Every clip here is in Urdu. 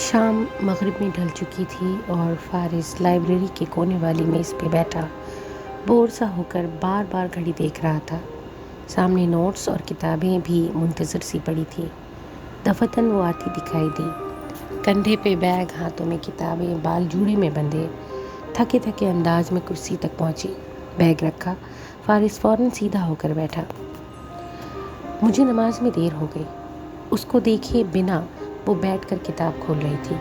شام مغرب میں ڈھل چکی تھی اور فارس لائبریری کے کونے والی میز پہ بیٹھا بور سا ہو کر بار بار گھڑی دیکھ رہا تھا۔ سامنے نوٹس اور کتابیں بھی منتظر سی پڑی تھیں۔ دفتن وہ آتی دکھائی دی، کندھے پہ بیگ، ہاتھوں میں کتابیں، بال جوڑے میں بندھے، تھکے تھکے انداز میں کرسی تک پہنچی، بیگ رکھا۔ فارس فوراً سیدھا ہو کر بیٹھا۔ مجھے نماز میں دیر ہو گئی۔ اس کو دیکھے بنا وہ بیٹھ کر کتاب کھول رہی تھی۔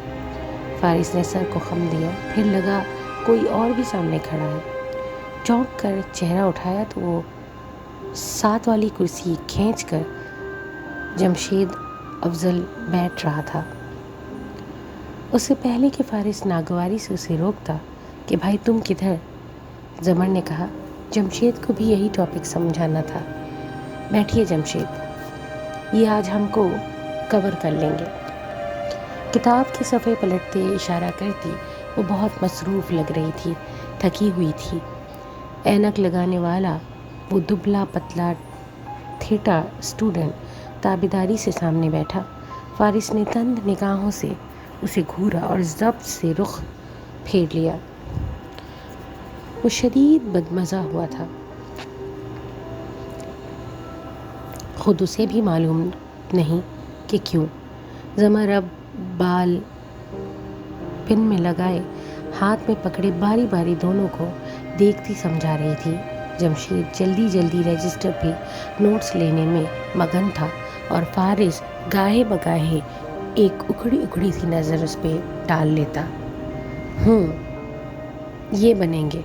فارس نے سر کو خم دیا، پھر لگا کوئی اور بھی سامنے کھڑا ہے۔ چونک کر چہرہ اٹھایا تو وہ ساتھ والی کرسی کھینچ کر جمشید افضل بیٹھ رہا تھا۔ اس سے پہلے کہ فارس ناگواری سے اسے روکتا کہ بھائی تم کدھر؟ زمر نے کہا۔ جمشید کو بھی یہی ٹاپک سمجھانا تھا۔ بیٹھیے جمشید، یہ آج ہم کو کور کر لیں گے۔ کتاب کے صفحے پلٹتے اشارہ کرتی وہ بہت مصروف لگ رہی تھی، تھکی ہوئی تھی۔ اینک لگانے والا وہ دبلا پتلا تھیٹا اسٹوڈنٹ تابیداری سے سامنے بیٹھا۔ فارس نے تند نگاہوں سے اسے گھورا اور ضبط سے رخ پھیر لیا۔ وہ شدید بدمزہ ہوا تھا۔ خود اسے بھی معلوم نہیں کہ کیوں۔ زمر اب بال پن میں لگائے ہاتھ میں پکڑے باری باری دونوں کو دیکھتی سمجھا رہی تھی۔ جمشید جلدی جلدی رجسٹر پہ نوٹس لینے میں مگن تھا اور فارس گاہے بگاہے ایک اکھڑی اکھڑی سی نظر اس پہ ڈال لیتا۔ یہ بنیں گے۔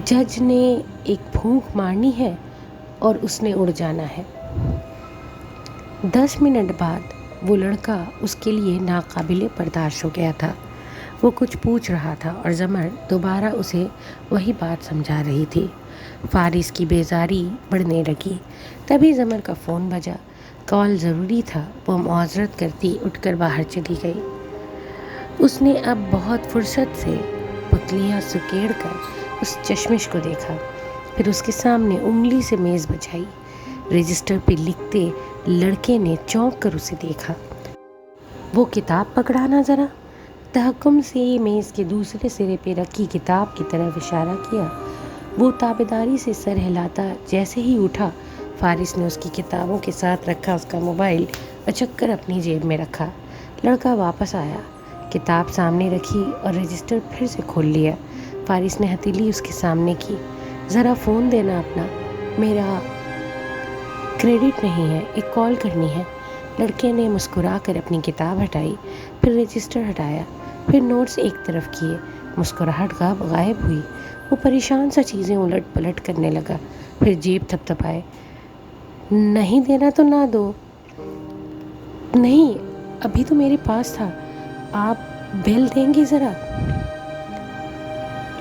جج نے ایک پھونک مارنی ہے اور اس نے اڑ جانا ہے۔ 10 منٹ بعد وہ لڑکا اس کے لیے ناقابل برداشت ہو گیا تھا۔ وہ کچھ پوچھ رہا تھا اور زمر دوبارہ اسے وہی بات سمجھا رہی تھی۔ فارس کی بیزاری بڑھنے لگی۔ تبھی زمر کا فون بجا۔ کال ضروری تھا۔ وہ معذرت کرتی اٹھ کر باہر چلی گئی۔ اس نے اب بہت فرصت سے پتلیاں سکیڑ کر اس چشمش کو دیکھا، پھر اس کے سامنے انگلی سے میز بجائی۔ رجسٹر پہ لکھتے لڑکے نے چونک کر اسے دیکھا۔ وہ کتاب پکڑانا ذرا۔ تحکم سے میز کے دوسرے سرے پہ رکھی کتاب کی طرف اشارہ کیا۔ وہ تابیداری سے سر ہلاتا جیسے ہی اٹھا، فارس نے اس کی کتابوں کے ساتھ رکھا اس کا موبائل اچک کر اپنی جیب میں رکھا۔ لڑکا واپس آیا، کتاب سامنے رکھی اور رجسٹر پھر سے کھول لیا۔ فارس نے ہتھیلی اس کے سامنے کی۔ ذرا فون دینا اپنا، میرا کریڈٹ نہیں ہے، ایک کال کرنی ہے۔ لڑکے نے مسکرا کر اپنی کتاب ہٹائی، پھر رجسٹر ہٹایا، پھر نوٹس ایک طرف کیے۔ مسکراہٹ غائب ہوئی۔ وہ پریشان سا چیزیں الٹ پلٹ کرنے لگا، پھر جیب تھپتھپائے۔ نہیں دینا تو نہ دو۔ نہیں، ابھی تو میرے پاس تھا، آپ بل دیں گے ذرا؟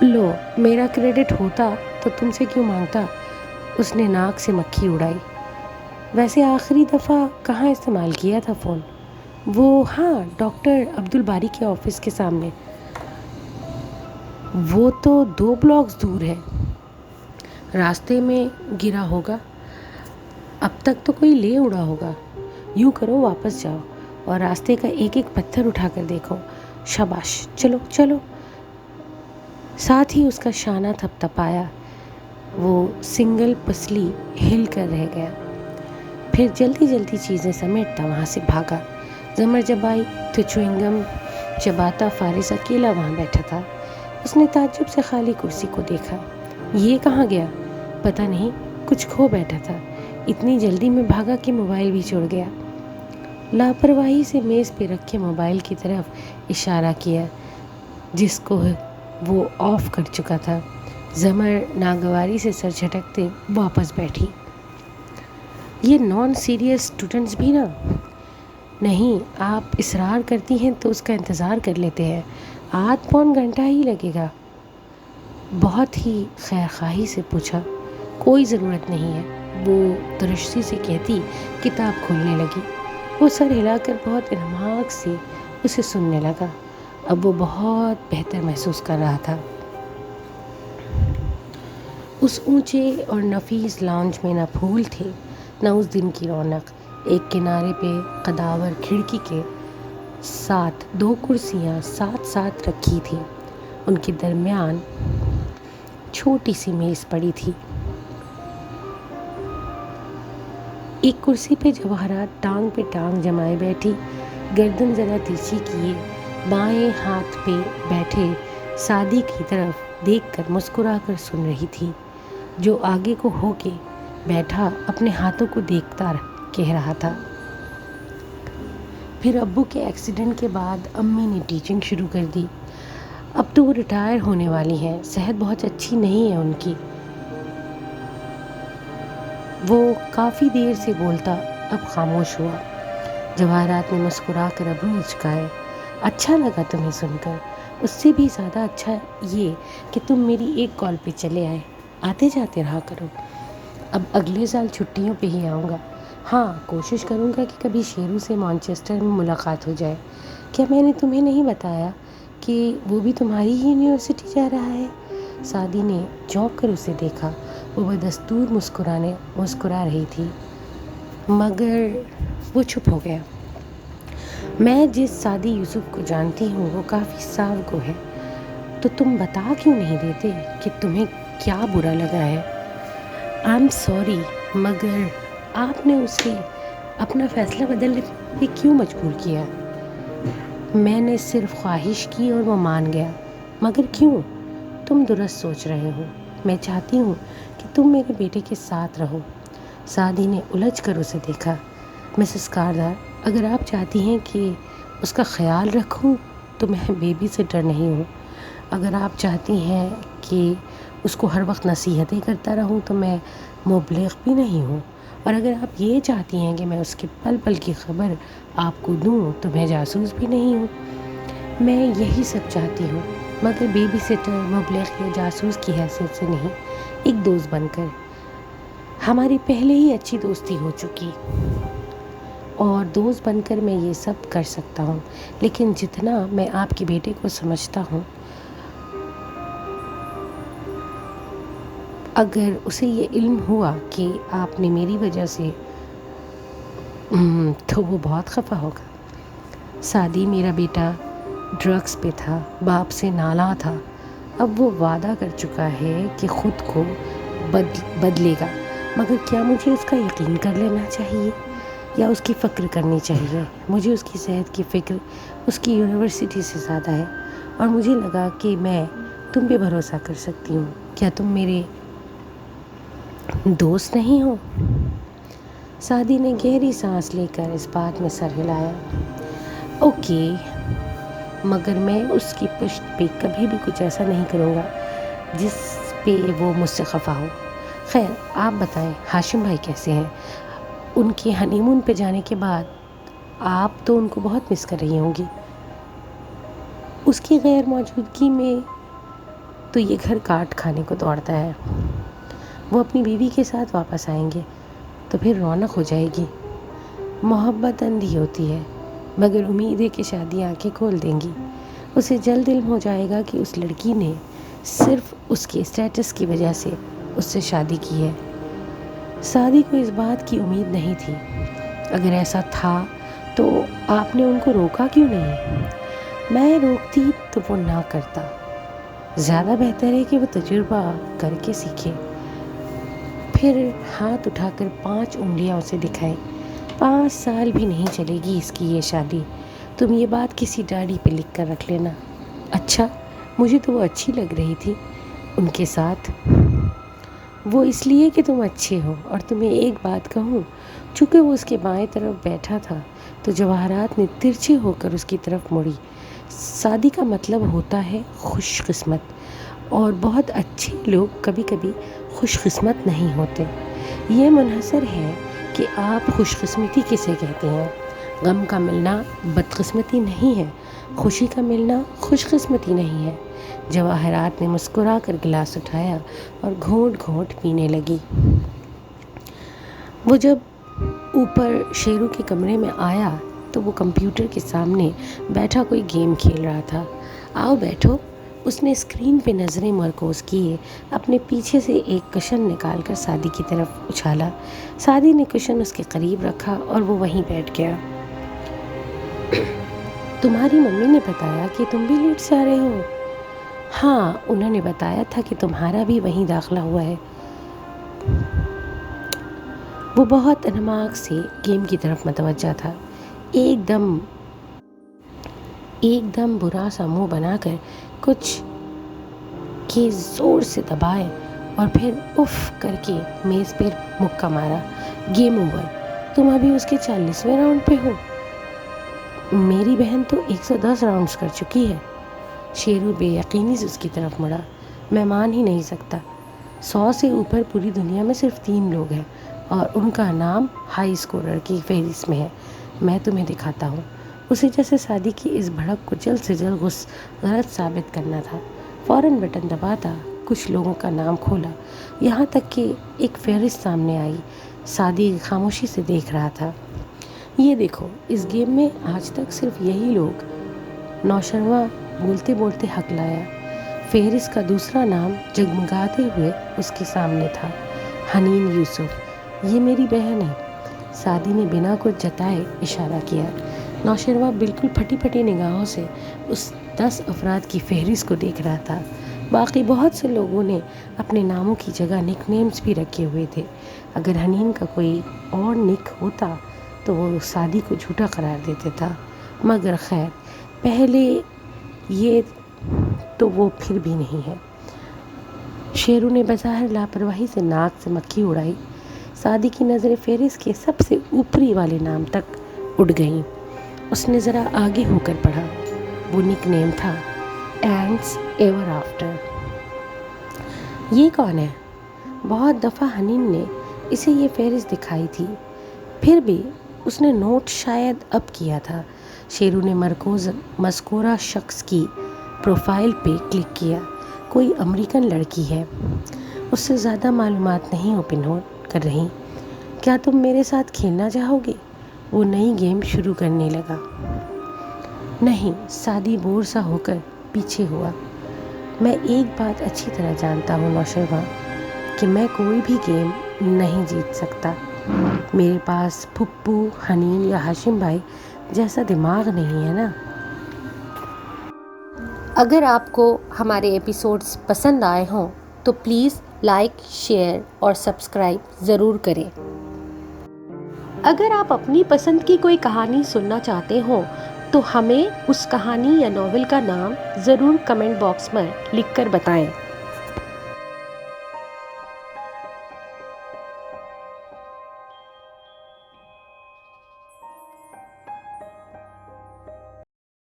لو، میرا کریڈٹ ہوتا تو تم سے کیوں مانگتا؟ اس نے ناک سے مکھی اڑائی۔ ویسے آخری دفعہ کہاں استعمال کیا تھا فون؟ وہ ہاں، ڈاکٹر عبدالباری کے آفس کے سامنے۔ وہ تو 2 بلاکس دور ہے۔ راستے میں گرا ہوگا، اب تک تو کوئی لے اڑا ہوگا۔ یوں کرو، واپس جاؤ اور راستے کا ایک ایک پتھر اٹھا کر دیکھو۔ شاباش، چلو چلو۔ ساتھ ہی اس کا شانہ تھپتھپایا۔ وہ سنگل پسلی ہل کر رہ گیا، پھر جلدی جلدی چیزیں سمیٹتا وہاں سے بھاگا۔ زمر جب آئی تو چوئنگم چباتا فارس اکیلا وہاں بیٹھا تھا۔ اس نے تعجب سے خالی کرسی کو دیکھا۔ یہ کہاں گیا؟ پتہ نہیں، کچھ کھو بیٹھا تھا۔ اتنی جلدی میں بھاگا کہ موبائل بھی چھوڑ گیا۔ لاپرواہی سے میز پہ رکھے موبائل کی طرف اشارہ کیا جس کو وہ آف کر چکا تھا۔ زمر ناگواری سے سر جھٹکتے واپس بیٹھی۔ یہ نان سیریس اسٹوڈنٹس بھی نا؟ نہیں، آپ اصرار کرتی ہیں تو اس کا انتظار کر لیتے ہیں، آدھ پون گھنٹہ ہی لگے گا۔ بہت ہی خیرخواہی سے پوچھا۔ کوئی ضرورت نہیں ہے، وہ درشتی سے کہتی کتاب کھولنے لگی۔ وہ سر ہلا کر بہت انہماک سے اسے سننے لگا۔ اب وہ بہت بہتر محسوس کر رہا تھا۔ اس اونچے اور نفیس لاؤنج میں نہ پھول تھے، نہ اس دن کی رونق۔ ایک کنارے پہ قداور کھڑکی کے ساتھ 2 کرسیاں ساتھ ساتھ رکھی تھی، ان کے درمیان چھوٹی سی میز پڑی تھی۔ ایک کرسی پہ جواہرات ٹانگ پہ ٹانگ جمائے بیٹھی، گردن ذرا ترچھی کیے بائیں ہاتھ پہ بیٹھے سعدی کی طرف دیکھ کر مسکرا کر سن رہی تھی، جو آگے کو ہو کے بیٹھا اپنے ہاتھوں کو دیکھتا کہہ رہا تھا۔ پھر ابو کے ایکسیڈنٹ کے بعد امی نے ٹیچنگ شروع کر دی۔ اب تو وہ ریٹائر ہونے والی ہیں، صحت بہت اچھی نہیں ہے ان کی۔ وہ کافی دیر سے بولتا، اب خاموش ہوا۔ جواہرات نے مسکرا کر ابرو اچکائے۔ اچھا لگا تمہیں سن کر، اس سے بھی زیادہ اچھا یہ کہ تم میری ایک کال پہ چلے آئے، آتے جاتے رہا کرو۔ اب اگلے سال چھٹیوں پہ ہی آؤں گا۔ ہاں، کوشش کروں گا کہ کبھی شیرو سے مانچسٹر میں ملاقات ہو جائے۔ کیا میں نے تمہیں نہیں بتایا کہ وہ بھی تمہاری ہی یونیورسٹی جا رہا ہے؟ سعدی نے چونک کر اسے دیکھا۔ وہ بدستور مسکرا رہی تھی، مگر وہ چپ ہو گیا۔ میں جس سعدی یوسف کو جانتی ہوں وہ کافی صاف گو ہے، تو تم بتا کیوں نہیں دیتے کہ تمہیں کیا برا لگا ہے؟ آئی ایم سوری، مگر آپ نے اسے اپنا فیصلہ بدلنے پہ کیوں مجبور کیا؟ میں نے صرف خواہش کی اور وہ مان گیا۔ مگر کیوں؟ تم درست سوچ رہے ہو۔ میں چاہتی ہوں کہ تم میرے بیٹے کے ساتھ رہو۔ سعدی نے الجھ کر اسے دیکھا۔ مسز کاردار، اگر آپ چاہتی ہیں کہ اس کا خیال رکھوں تو میں بیبی سٹر نہیں ہوں۔ اگر آپ چاہتی ہیں کہ اس کو ہر وقت نصیحتیں کرتا رہوں تو میں مبلغ بھی نہیں ہوں۔ اور اگر آپ یہ چاہتی ہیں کہ میں اس کے پل پل کی خبر آپ کو دوں تو میں جاسوس بھی نہیں ہوں۔ میں یہی سب چاہتی ہوں، مگر بیبی سٹر، مبلغ یا جاسوس کی حیثیت سے نہیں، ایک دوست بن کر۔ ہماری پہلے ہی اچھی دوستی ہو چکی، اور دوست بن کر میں یہ سب کر سکتا ہوں۔ لیکن جتنا میں آپ کے بیٹے کو سمجھتا ہوں، اگر اسے یہ علم ہوا کہ آپ نے میری وجہ سے تو وہ بہت خفا ہوگا۔ سعدی، میرا بیٹا ڈرگس پہ تھا، باپ سے نالاں تھا، اب وہ وعدہ کر چکا ہے کہ خود کو بدلے گا، مگر کیا مجھے اس کا یقین کر لینا چاہیے یا اس کی فکر کرنی چاہیے؟ مجھے اس کی صحت کی فکر اس کی یونیورسٹی سے زیادہ ہے، اور مجھے لگا کہ میں تم پہ بھروسہ کر سکتی ہوں۔ کیا تم میرے دوست نہیں ہو؟ سعدی نے گہری سانس لے کر اس بات میں سر ہلایا۔ اوکے، مگر میں اس کی پشت پہ کبھی بھی کچھ ایسا نہیں کروں گا جس پہ وہ مجھ سے خفا ہو۔ خیر، آپ بتائیں ہاشم بھائی کیسے ہیں؟ ان کے ہنی مون پہ جانے کے بعد آپ تو ان کو بہت مس کر رہی ہوں گی۔ اس کی غیر موجودگی میں تو یہ گھر کاٹ کھانے کو دوڑتا ہے۔ وہ اپنی بیوی کے ساتھ واپس آئیں گے تو پھر رونق ہو جائے گی۔ محبت اندھی ہوتی ہے، مگر امید ہے کہ شادی آنکھیں کھول دیں گی۔ اسے جلد علم ہو جائے گا کہ اس لڑکی نے صرف اس کے اسٹیٹس کی وجہ سے اس سے شادی کی ہے۔ سعدی کو اس بات کی امید نہیں تھی۔ اگر ایسا تھا تو آپ نے ان کو روکا کیوں نہیں؟ میں روکتی تو وہ نہ کرتا۔ زیادہ بہتر ہے کہ وہ تجربہ کر کے سیکھے۔ پھر ہاتھ اٹھا کر 5 انگلیاں اسے دکھائیں۔ 5 سال بھی نہیں چلے گی اس کی یہ شادی۔ تم یہ بات کسی ڈائری پہ لکھ کر رکھ لینا۔ اچھا، مجھے تو وہ اچھی لگ رہی تھی ان کے ساتھ۔ وہ اس لیے کہ تم اچھے ہو۔ اور تمہیں ایک بات کہوں، چونکہ وہ اس کے بائیں طرف بیٹھا تھا تو جواہرات نے ترچھی ہو کر اس کی طرف مڑی۔ سعدی کا مطلب ہوتا ہے خوش قسمت، اور بہت اچھے لوگ کبھی کبھی خوش قسمت نہیں ہوتے۔ یہ منحصر ہے کہ آپ خوش قسمتی کسے کہتے ہیں۔ غم کا ملنا بدقسمتی نہیں ہے، خوشی کا ملنا خوش قسمتی نہیں ہے۔ جواہرات نے مسکرا کر گلاس اٹھایا اور گھونٹ گھونٹ پینے لگی۔ وہ جب اوپر شیرو کے کمرے میں آیا تو وہ کمپیوٹر کے سامنے بیٹھا کوئی گیم کھیل رہا تھا۔ آؤ بیٹھو، اس نے اسکرین پہ نظریں مرکوز کیے، اپنے پیچھے سے ایک کشن نکال کر سعدی کی طرف اچھالا۔ سعدی نے کشن اس کے قریب رکھا اور وہ وہیں بیٹھ گیا۔ تمہاری ممی نے بتایا کہ تم بھی لیٹ سے آ رہے ہو؟ ہاں، انہوں نے بتایا تھا کہ تمہارا بھی وہیں داخلہ ہوا ہے۔ وہ بہت انماق سے گیم کی طرف متوجہ تھا۔ ایک دم برا سا منہ بنا کر کچھ کے زور سے دبائے اور پھر اف کر کے میز پر مکہ مارا۔ گیم اوور، تم ابھی اس کے 40ویں راؤنڈ پہ ہو؟ میری بہن تو 110 راؤنڈز کر چکی ہے۔ شیرو بے یقینی سے اس کی طرف مڑا۔ میں مان ہی نہیں سکتا، 100 سے اوپر پوری دنیا میں صرف 3 لوگ ہیں اور ان کا نام ہائی اسکورر کی فہرست میں ہے۔ میں تمہیں دکھاتا ہوں۔ اسے جیسے سعدی کی اس بھڑک کو جلد سے جلد غلط ثابت کرنا تھا۔ فوراً بٹن دباتا کچھ لوگوں کا نام کھولا، یہاں تک کہ ایک فہرست سامنے آئی۔ سعدی خاموشی سے دیکھ رہا تھا۔ یہ دیکھو، اس گیم میں آج تک صرف یہی لوگ، نوشروہ بولتے بولتے حق لایا۔ فہرست کا دوسرا نام جگمگاتے ہوئے اس کے سامنے تھا، حنین یوسف۔ یہ میری بہن ہے۔ سعدی نے بنا کچھ جتائے اشارہ کیا۔ نوشروہ بالکل پھٹی پھٹی نگاہوں سے اس 10 افراد کی فہرست کو دیکھ رہا تھا۔ باقی بہت سے لوگوں نے اپنے ناموں کی جگہ نک نیمز بھی رکھے ہوئے تھے۔ اگر حنین کا کوئی اور نک ہوتا تو وہ سعدی کو جھوٹا قرار دیتے تھا، مگر خیر پہلے یہ تو وہ پھر بھی نہیں ہے۔ شیرو نے بظاہر لاپرواہی سے ناک سے مکھی اڑائی۔ سعدی کی نظریں فہرست کے سب سے اوپری والے نام تک اٹھ گئیں۔ اس نے ذرا آگے ہو کر پڑھا۔ وہ نک نیم تھا، اینڈز ایور آفٹر۔ یہ کون ہے؟ بہت دفعہ حنین نے اسے یہ فہرست دکھائی تھی، پھر بھی اس نے نوٹ شاید اب کیا تھا۔ شیرو نے مذکورہ شخص کی پروفائل پہ کلک کیا۔ کوئی امریکن لڑکی ہے، اس سے زیادہ معلومات نہیں اوپن کر رہی۔ کیا تم میرے ساتھ کھیلنا چاہو گے؟ وہ نئی گیم شروع کرنے لگا۔ نہیں، سعدی بور سا ہو کر پیچھے ہوا۔ میں ایک بات اچھی طرح جانتا ہوں نوشروہ، کہ میں کوئی بھی گیم نہیں جیت سکتا۔ میرے پاس پھپھو، حنین یا ہاشم بھائی جیسا دماغ نہیں ہے نا۔ اگر آپ کو ہمارے ایپیسوڈز پسند آئے ہوں تو پلیز لائک، شیئر اور سبسکرائب ضرور کریں۔ اگر آپ اپنی پسند کی کوئی کہانی سننا چاہتے ہوں تو ہمیں اس کہانی یا ناول کا نام ضرور کمنٹ باکس میں لکھ کر بتائیں۔